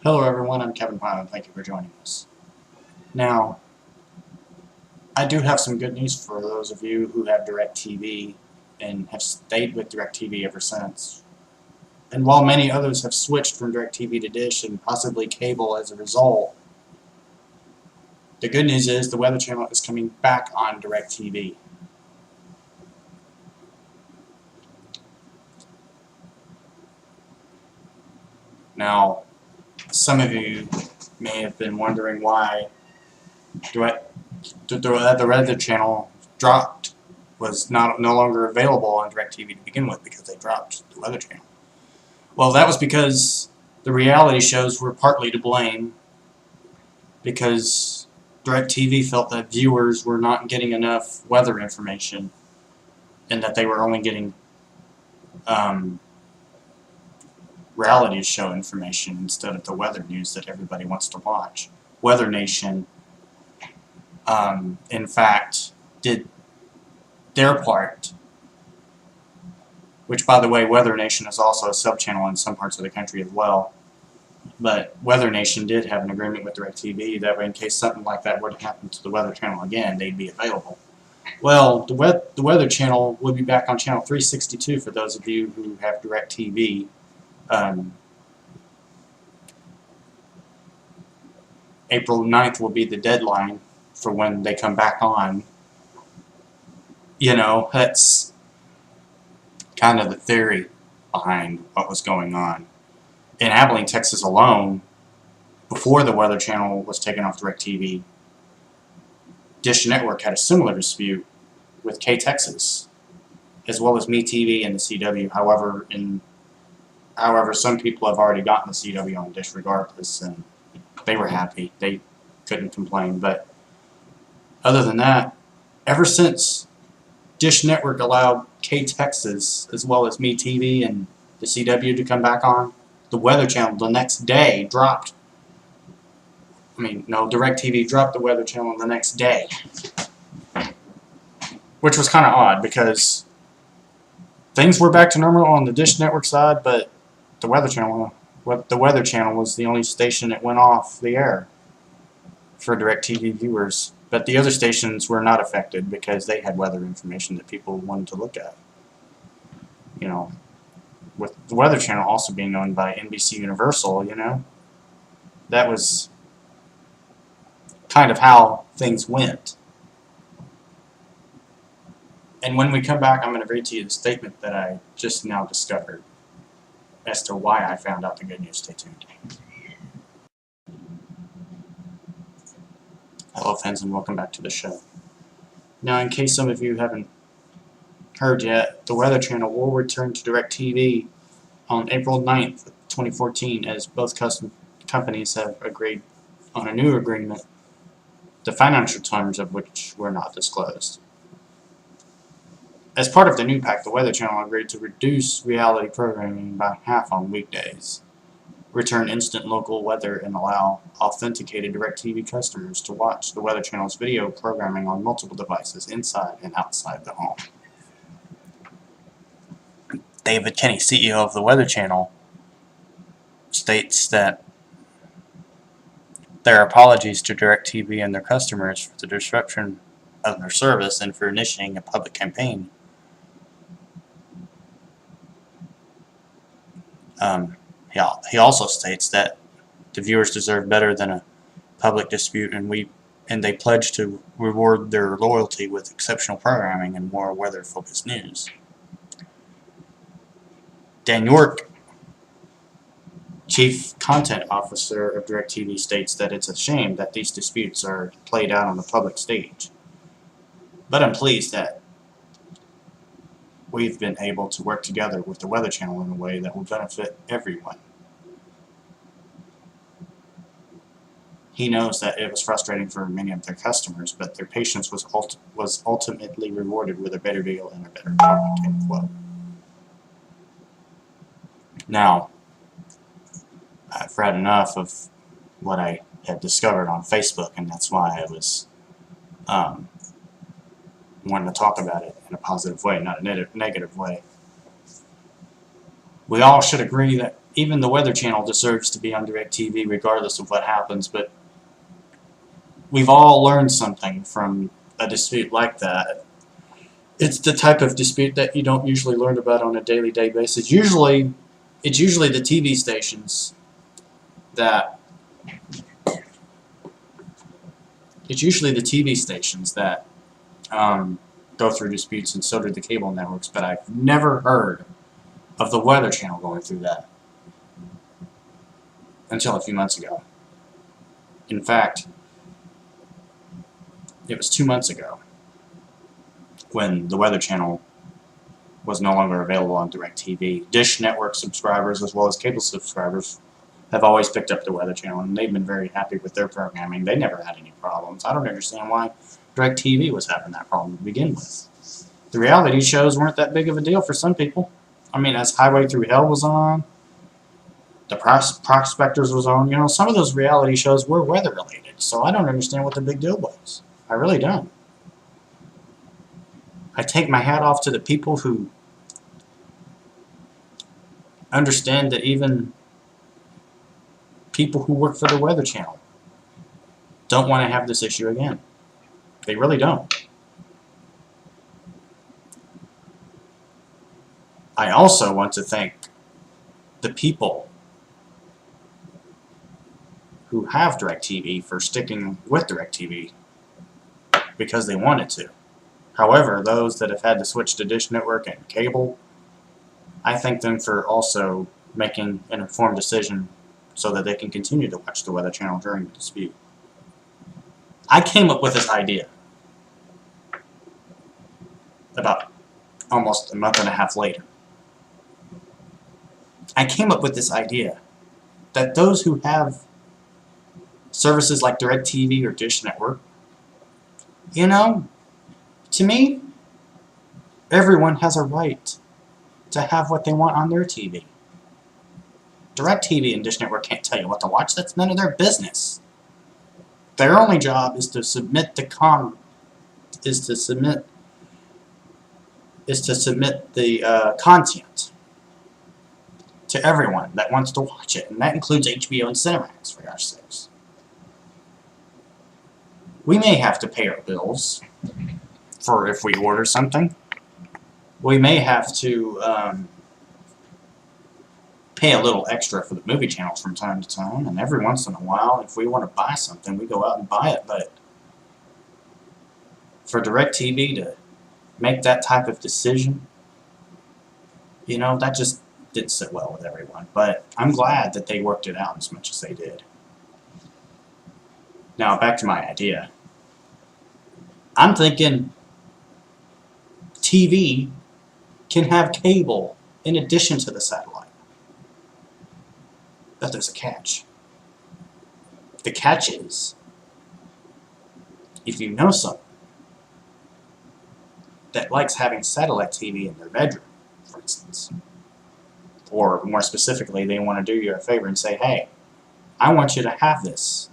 Hello everyone, I'm Kevin Piland. Thank you for joining us. Now, I do have some good news for those of you who have DirecTV and have stayed with DirecTV ever since. And while many others have switched from DirecTV to Dish and possibly cable as a result, the good news is the Weather Channel is coming back on DirecTV. Now, some of you may have been wondering why the Weather Channel dropped, was no longer available on DirecTV to begin with because they dropped the Weather Channel. Well, that was because the reality shows were partly to blame because DirecTV felt that viewers were not getting enough weather information and that they were only getting reality show information instead of the weather news that everybody wants to watch. Weather Nation, in fact, did their part, which, by the way, Weather Nation is also a sub-channel in some parts of the country as well. But Weather Nation did have an agreement with DirecTV that way in case something like that were to happen to the Weather Channel again, they'd be available. Well, the Weather Channel will be back on channel 362 for those of you who have DirecTV. April 9th will be the deadline for when they come back on. You know, that's kind of the theory behind what was going on. In Abilene, Texas alone, before the Weather Channel was taken off DirecTV, Dish Network had a similar dispute with KTXS, as well as MeTV and the CW. However, some people have already gotten the CW on Dish regardless, and they were happy. They couldn't complain. But other than that, ever since Dish Network allowed KTXS as well as MeTV and the CW to come back on, the Weather Channel the next day dropped. DirecTV dropped the Weather Channel the next day, which was kind of odd because things were back to normal on the Dish Network side, but the Weather Channel was the only station that went off the air for DirecTV viewers. But the other stations were not affected because they had weather information that people wanted to look at. You know, with the Weather Channel also being owned by NBC Universal, you know, that was kind of how things went. And when we come back, I'm going to read to you the statement that I just now discovered as to why I found out the good news. Stay tuned. Hello fans, and welcome back to the show. Now, in case some of you haven't heard yet, the Weather Channel will return to DirecTV on April 9th, 2014, as both companies have agreed on a new agreement, the financial terms of which were not disclosed. As part of the new pact, the Weather Channel agreed to reduce reality programming by half on weekdays, return instant local weather, and allow authenticated DirecTV customers to watch the Weather Channel's video programming on multiple devices inside and outside the home. David Kenny, CEO of the Weather Channel, states that their apologies to DirecTV and their customers for the disruption of their service and for initiating a public campaign. He also states that the viewers deserve better than a public dispute, and they pledge to reward their loyalty with exceptional programming and more weather-focused news. Dan York, Chief Content Officer of DirecTV, states that it's a shame that these disputes are played out on the public stage. But I'm pleased that we've been able to work together with the Weather Channel in a way that will benefit everyone. He knows that it was frustrating for many of their customers, but their patience was ultimately rewarded with a better deal and a better product, end quote. Now, I've read enough of what I had discovered on Facebook, and that's why I was wanting to talk about it in a positive way, not a negative way. We all should agree that even the Weather Channel deserves to be on DirecTV regardless of what happens, but we've all learned something from a dispute like that. It's the type of dispute that you don't usually learn about on a daily basis. It's usually the TV stations that go through disputes, and so do the cable networks, but I've never heard of the Weather Channel going through that until a few months ago. In fact, it was 2 months ago when the Weather Channel was no longer available on DirecTV. Dish Network subscribers as well as cable subscribers have always picked up the Weather Channel, and they've been very happy with their programming. They never had any problems. I don't understand why DirecTV was having that problem to begin with. The reality shows weren't that big of a deal for some people. I mean, as Highway Through Hell was on, The Prospectors was on, you know, some of those reality shows were weather related, so I don't understand what the big deal was. I really don't. I take my hat off to the people who understand that even people who work for the Weather Channel don't want to have this issue again. They really don't. I also want to thank the people who have DirecTV for sticking with DirecTV because they wanted to. However, those that have had to switch to Dish Network and cable, I thank them for also making an informed decision so that they can continue to watch the Weather Channel during the dispute. I came up with this idea about almost a month and a half later. I came up with this idea that those who have services like DirecTV or Dish Network, you know, to me, everyone has a right to have what they want on their TV. DirecTV and Dish Network can't tell you what to watch. That's none of their business. Their only job is to submit the content to everyone that wants to watch it, and that includes HBO and Cinemax, for gosh sakes. We may have to pay our bills for if we order something. We may have to pay a little extra for the movie channels from time to time, and every once in a while, if we want to buy something, we go out and buy it. But for DirecTV to make that type of decision, you know, that just didn't sit well with everyone. But I'm glad that they worked it out as much as they did. Now, back to my idea. I'm thinking TV can have cable in addition to the satellite. But there's a catch. The catch is, if you know someone that likes having satellite TV in their bedroom, for instance, or more specifically, they want to do you a favor and say, hey, I want you to have this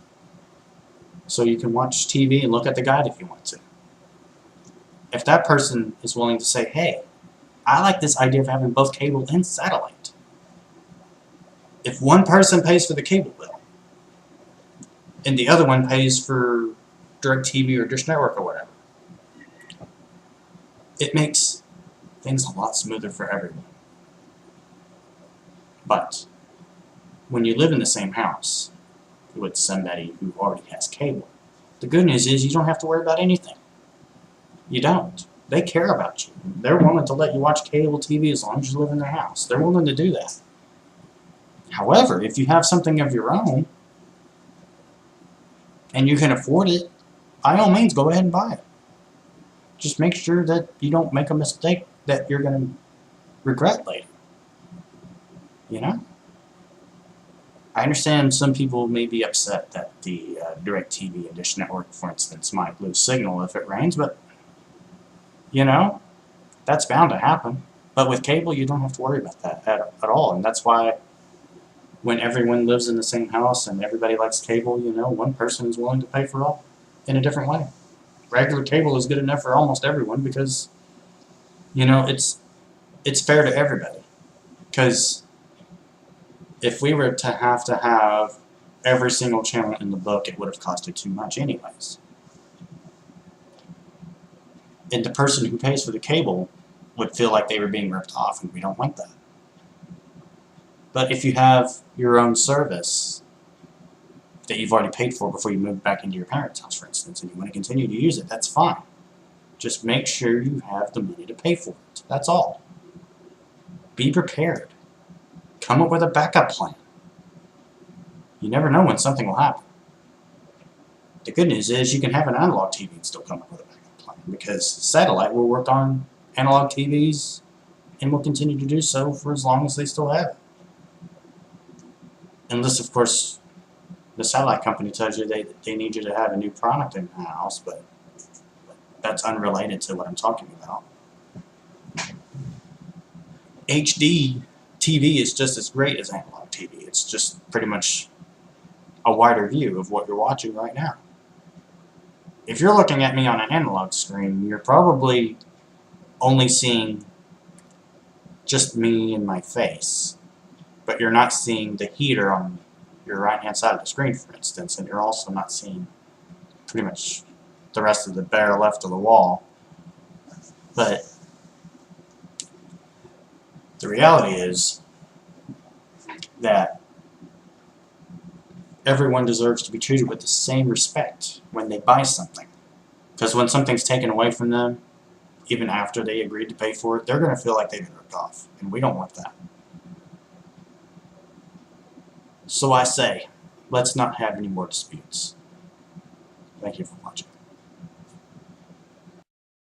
so you can watch TV and look at the guide if you want to. If that person is willing to say, hey, I like this idea of having both cable and satellite. If one person pays for the cable bill and the other one pays for DirecTV or Dish Network or whatever, it makes things a lot smoother for everyone. But when you live in the same house with somebody who already has cable, the good news is you don't have to worry about anything. You don't. They care about you. They're willing to let you watch cable TV as long as you live in their house. They're willing to do that. However, if you have something of your own and you can afford it, by all means, go ahead and buy it. Just make sure that you don't make a mistake that you're going to regret later. You know? I understand some people may be upset that the DirecTV and Dish Network, for instance, might lose signal if it rains, but, you know, that's bound to happen. But with cable, you don't have to worry about that at all. And that's why when everyone lives in the same house and everybody likes cable, you know, one person is willing to pay for all in a different way. Regular cable is good enough for almost everyone because, you know, it's fair to everybody. Because If we were to have every single channel in the book, it would have costed too much anyways. And the person who pays for the cable would feel like they were being ripped off, and we don't want that. But if you have your own service that you've already paid for before you move back into your parents' house, for instance, and you want to continue to use it, that's fine. Just make sure you have the money to pay for it. That's all. Be prepared. Come up with a backup plan. You never know when something will happen. The good news is you can have an analog TV and still come up with a backup plan, because satellite will work on analog TVs and will continue to do so for as long as they still have it. Unless, of course, the satellite company tells you they need you to have a new product in the house, but that's unrelated to what I'm talking about. HD TV is just as great as analog TV. It's just pretty much a wider view of what you're watching right now. If you're looking at me on an analog screen, you're probably only seeing just me and my face, but you're not seeing the heater on your right-hand side of the screen, for instance, and you're also not seeing pretty much the rest of the bare left of the wall. But the reality is that everyone deserves to be treated with the same respect when they buy something. Because when something's taken away from them, even after they agreed to pay for it, they're going to feel like they've been ripped off, and we don't want that. So I say, let's not have any more disputes. Thank you for watching.